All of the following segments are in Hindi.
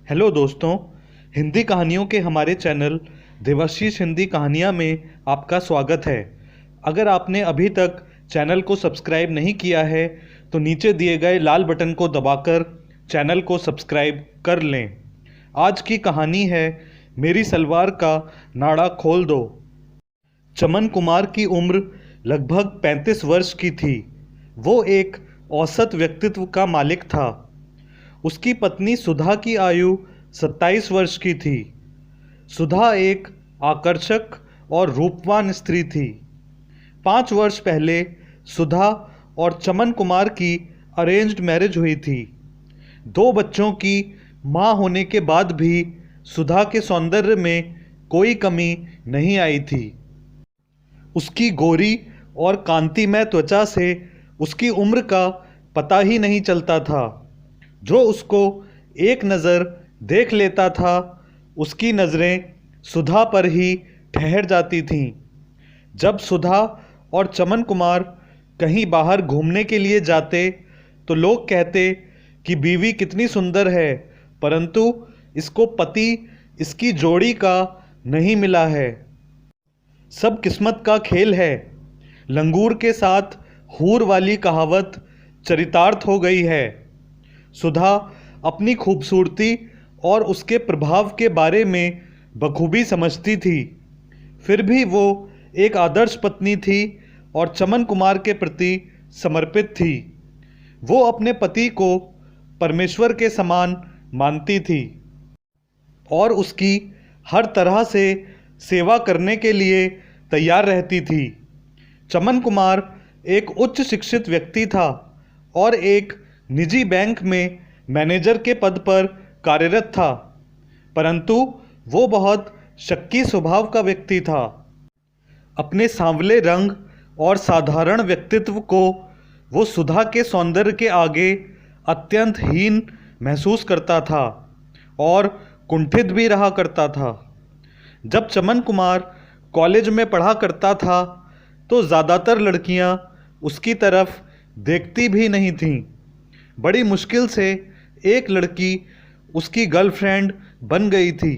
हेलो दोस्तों, हिंदी कहानियों के हमारे चैनल देवाशीष हिंदी कहानियाँ में आपका स्वागत है। अगर आपने अभी तक चैनल को सब्सक्राइब नहीं किया है तो नीचे दिए गए लाल बटन को दबाकर चैनल को सब्सक्राइब कर लें। आज की कहानी है मेरी सलवार का नाड़ा खोल दो। चमन कुमार की उम्र लगभग 35 वर्ष की थी। वो एक औसत व्यक्तित्व का मालिक था। उसकी पत्नी सुधा की आयु 27 वर्ष की थी। सुधा एक आकर्षक और रूपवान स्त्री थी। 5 वर्ष पहले सुधा और चमन कुमार की अरेंज्ड मैरिज हुई थी। 2 बच्चों की मां होने के बाद भी सुधा के सौंदर्य में कोई कमी नहीं आई थी। उसकी गोरी और कांतिमय त्वचा से उसकी उम्र का पता ही नहीं चलता था। जो उसको एक नज़र देख लेता था उसकी नज़रें सुधा पर ही ठहर जाती थीं। जब सुधा और चमन कुमार कहीं बाहर घूमने के लिए जाते तो लोग कहते कि बीवी कितनी सुंदर है, परंतु इसको पति इसकी जोड़ी का नहीं मिला है। सब किस्मत का खेल है। लंगूर के साथ हूर वाली कहावत चरितार्थ हो गई है। सुधा अपनी खूबसूरती और उसके प्रभाव के बारे में बखूबी समझती थी। फिर भी वो एक आदर्श पत्नी थी और चमन कुमार के प्रति समर्पित थी। वो अपने पति को परमेश्वर के समान मानती थी और उसकी हर तरह से सेवा करने के लिए तैयार रहती थी। चमन कुमार एक उच्च शिक्षित व्यक्ति था और एक निजी बैंक में मैनेजर के पद पर कार्यरत था, परंतु वो बहुत शक्की स्वभाव का व्यक्ति था। अपने सांवले रंग और साधारण व्यक्तित्व को वो सुधा के सौंदर्य के आगे अत्यंत हीन महसूस करता था और कुंठित भी रहा करता था। जब चमन कुमार कॉलेज में पढ़ा करता था तो ज़्यादातर लड़कियां उसकी तरफ देखती भी नहीं थीं। बड़ी मुश्किल से एक लड़की उसकी गर्लफ्रेंड बन गई थी।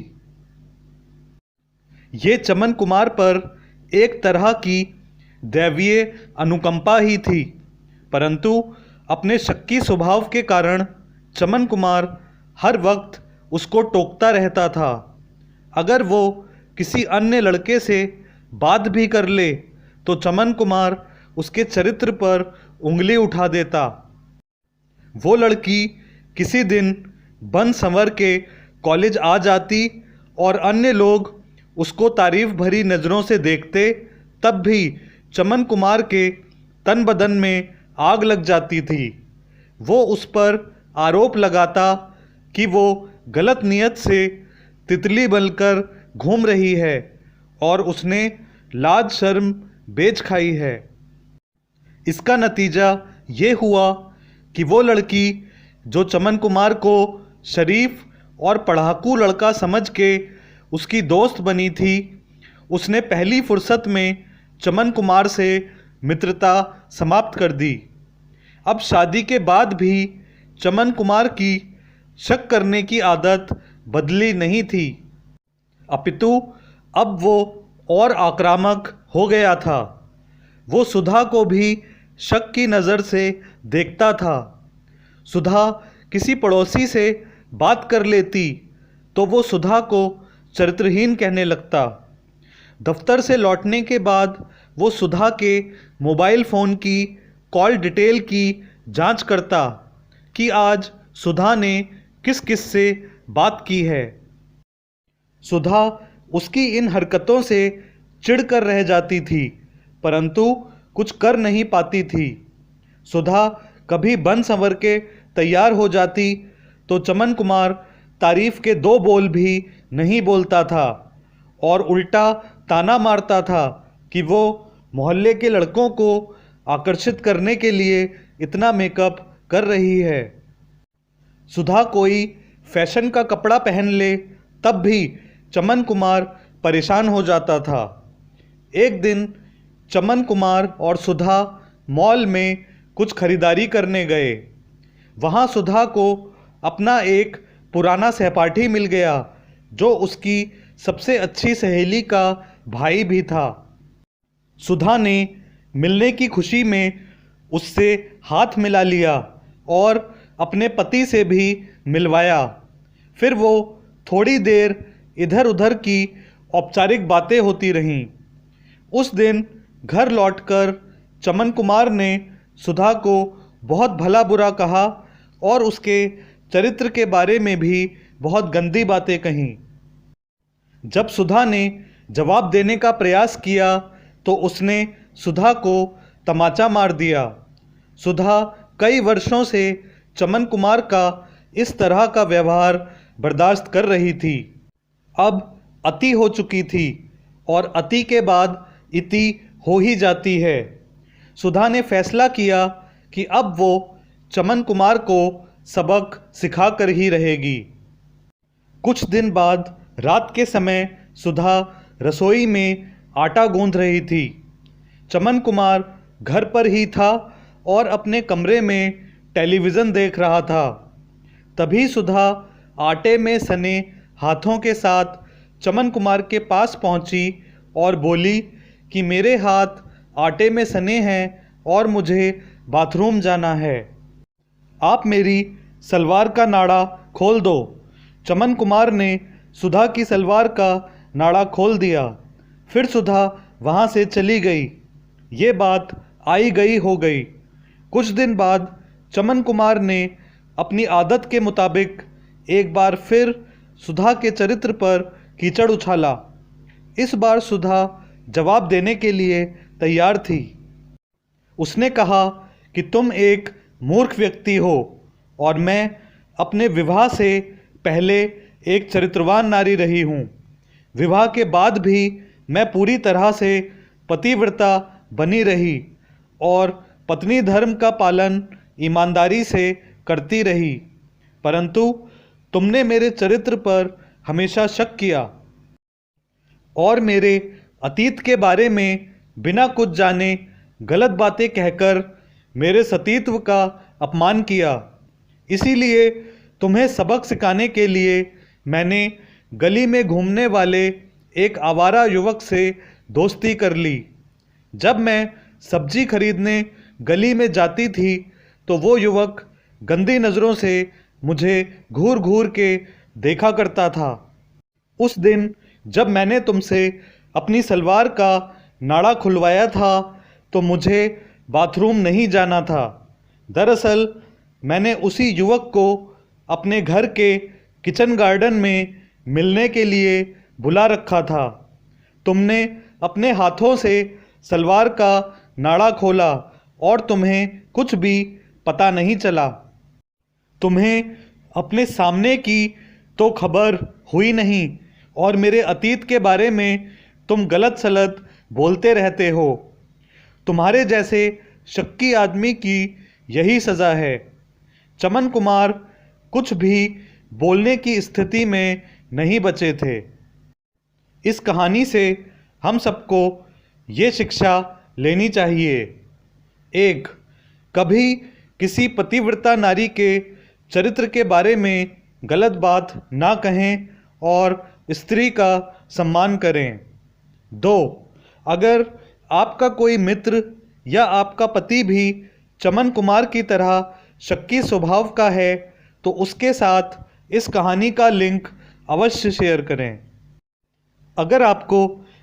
ये चमन कुमार पर एक तरह की दैवीय अनुकंपा ही थी, परंतु अपने शक्की स्वभाव के कारण चमन कुमार हर वक्त उसको टोकता रहता था। अगर वो किसी अन्य लड़के से बात भी कर ले तो चमन कुमार उसके चरित्र पर उंगली उठा देता। वो लड़की किसी दिन बन संवर के कॉलेज आ जाती और अन्य लोग उसको तारीफ भरी नज़रों से देखते, तब भी चमन कुमार के तन बदन में आग लग जाती थी। वो उस पर आरोप लगाता कि वो गलत नियत से तितली बनकर घूम रही है और उसने लाज शर्म बेच खाई है। इसका नतीजा ये हुआ कि वो लड़की जो चमन कुमार को शरीफ और पढ़ाकू लड़का समझ के उसकी दोस्त बनी थी, उसने पहली फुर्सत में चमन कुमार से मित्रता समाप्त कर दी। अब शादी के बाद भी चमन कुमार की शक करने की आदत बदली नहीं थी, अपितु अब वो और आक्रामक हो गया था। वो सुधा को भी शक की नज़र से देखता था। सुधा किसी पड़ोसी से बात कर लेती तो वो सुधा को चरित्रहीन कहने लगता। दफ्तर से लौटने के बाद वो सुधा के मोबाइल फ़ोन की कॉल डिटेल की जांच करता कि आज सुधा ने किस किस से बात की है। सुधा उसकी इन हरकतों से चिढ़कर रह जाती थी, परंतु कुछ कर नहीं पाती थी। सुधा कभी बन संवर के तैयार हो जाती तो चमन कुमार तारीफ के 2 बोल भी नहीं बोलता था और उल्टा ताना मारता था कि वो मोहल्ले के लड़कों को आकर्षित करने के लिए इतना मेकअप कर रही है। सुधा कोई फैशन का कपड़ा पहन ले तब भी चमन कुमार परेशान हो जाता था। एक दिन चमन कुमार और सुधा मॉल में कुछ खरीदारी करने गए। वहाँ सुधा को अपना एक पुराना सहपाठी मिल गया जो उसकी सबसे अच्छी सहेली का भाई भी था। सुधा ने मिलने की खुशी में उससे हाथ मिला लिया और अपने पति से भी मिलवाया। फिर वो थोड़ी देर इधर उधर की औपचारिक बातें होती रहीं। उस दिन घर लौटकर चमन कुमार ने सुधा को बहुत भला बुरा कहा और उसके चरित्र के बारे में भी बहुत गंदी बातें कहीं। जब सुधा ने जवाब देने का प्रयास किया तो उसने सुधा को तमाचा मार दिया। सुधा कई वर्षों से चमन कुमार का इस तरह का व्यवहार बर्दाश्त कर रही थी। अब अति हो चुकी थी और अति के बाद इति हो ही जाती है। सुधा ने फैसला किया कि अब वो चमन कुमार को सबक सिखा कर ही रहेगी। कुछ दिन बाद रात के समय सुधा रसोई में आटा गूंथ रही थी। चमन कुमार घर पर ही था और अपने कमरे में टेलीविज़न देख रहा था। तभी सुधा आटे में सने हाथों के साथ चमन कुमार के पास पहुंची और बोली कि मेरे हाथ आटे में सने हैं और मुझे बाथरूम जाना है। आप मेरी सलवार का नाड़ा खोल दो। चमन कुमार ने सुधा की सलवार का नाड़ा खोल दिया। फिर सुधा वहाँ से चली गई। ये बात आई गई हो गई। कुछ दिन बाद चमन कुमार ने अपनी आदत के मुताबिक एक बार फिर सुधा के चरित्र पर कीचड़ उछाला। इस बार सुधा जवाब देने के लिए तैयार थी। उसने कहा कि तुम एक मूर्ख व्यक्ति हो और मैं अपने विवाह से पहले एक चरित्रवान नारी रही हूँ। विवाह के बाद भी मैं पूरी तरह से पतिव्रता बनी रही और पत्नी धर्म का पालन ईमानदारी से करती रही, परंतु तुमने मेरे चरित्र पर हमेशा शक किया और मेरे अतीत के बारे में बिना कुछ जाने गलत बातें कहकर मेरे सतीत्व का अपमान किया। इसीलिए तुम्हें सबक सिखाने के लिए मैंने गली में घूमने वाले एक आवारा युवक से दोस्ती कर ली। जब मैं सब्जी खरीदने गली में जाती थी तो वो युवक गंदी नज़रों से मुझे घूर घूर के देखा करता था। उस दिन जब मैंने तुमसे अपनी सलवार का नाड़ा खुलवाया था तो मुझे बाथरूम नहीं जाना था। दरअसल मैंने उसी युवक को अपने घर के किचन गार्डन में मिलने के लिए बुला रखा था। तुमने अपने हाथों से सलवार का नाड़ा खोला और तुम्हें कुछ भी पता नहीं चला। तुम्हें अपने सामने की तो खबर हुई नहीं और मेरे अतीत के बारे में तुम गलत सलत बोलते रहते हो। तुम्हारे जैसे शक्की आदमी की यही सज़ा है। चमन कुमार कुछ भी बोलने की स्थिति में नहीं बचे थे। इस कहानी से हम सबको ये शिक्षा लेनी चाहिए। 1. कभी किसी पतिव्रता नारी के चरित्र के बारे में गलत बात ना कहें और स्त्री का सम्मान करें। 2. अगर आपका कोई मित्र या आपका पति भी चमन कुमार की तरह शक्की स्वभाव का है तो उसके साथ इस कहानी का लिंक अवश्य शेयर करें। अगर आपको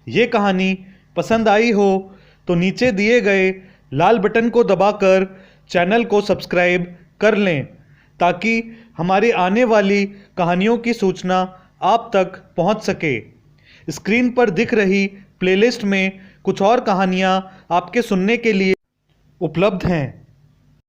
ये कहानी पसंद आई हो तो नीचे दिए गए लाल बटन को दबाकर चैनल को सब्सक्राइब कर लें ताकि हमारी आने वाली कहानियों की सूचना आप तक पहुंच सके। स्क्रीन पर दिख रही प्लेलिस्ट में कुछ और कहानियां आपके सुनने के लिए उपलब्ध हैं।